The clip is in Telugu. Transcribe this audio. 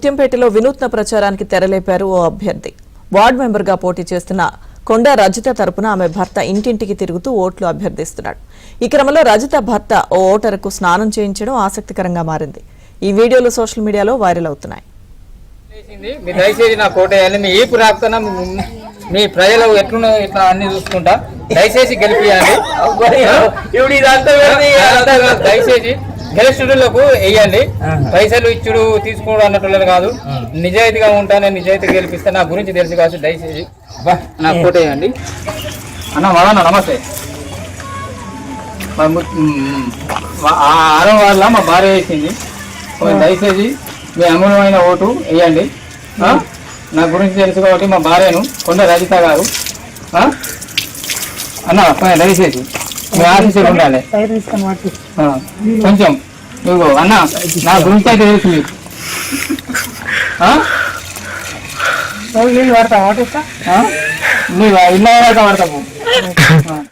ముత్యంపేటలో వినూత్న ప్రచారానికి తెరలేపారు ఓ అభ్యర్థి. వార్డు మెంబర్గా పోటీ చేస్తున్న కొండ రజిత తరపున ఆమె భర్త ఇంటింటికి తిరుగుతూ ఓట్లు అభ్యర్థిస్తున్నాడు. ఈ క్రమంలో రజిత భర్త ఓ ఓటరుకు స్నానం చేయించడం ఆసక్తికరంగా మారింది. ఈ వీడియోలు సోషల్ మీడియాలో వైరల్ అవుతున్నాయి. దయచేసి నా కోటేయాలి, మీ ఈపు రాకుతున్నా మీ ప్రజలు ఎట్లున్నా ఇట్లా అన్ని చూసుకుంటా దయచేసి గెలిపియండి. దయచేసి గెలిచుడులకు వేయండి. పైసలు ఇచ్చుడు తీసుకోవడం అన్నట్టు కాదు, నిజాయితీగా ఉంటాను, నిజాయితీగా గెలిపిస్తే నా గురించి తెలుసు కాదు. దయచేసి నా కోటేయండి. అన్న మదన్న నమస్తే. ఆరో వాళ్ళ మా భార్య వేసింది, దయచేసి మీ అమూల్యమైన ఓటు వేయండి. నా గురించి తెలుసు కాబట్టి మా భార్యను కొండ రజిత గారు అన్న దయచేసి మీ ఆఫీసులు ఉండాలి కొంచెం. ఇగో అన్న నా గురించి అయితే తెలుసు మీకు, నీవు ఇల్లు వాడతావు.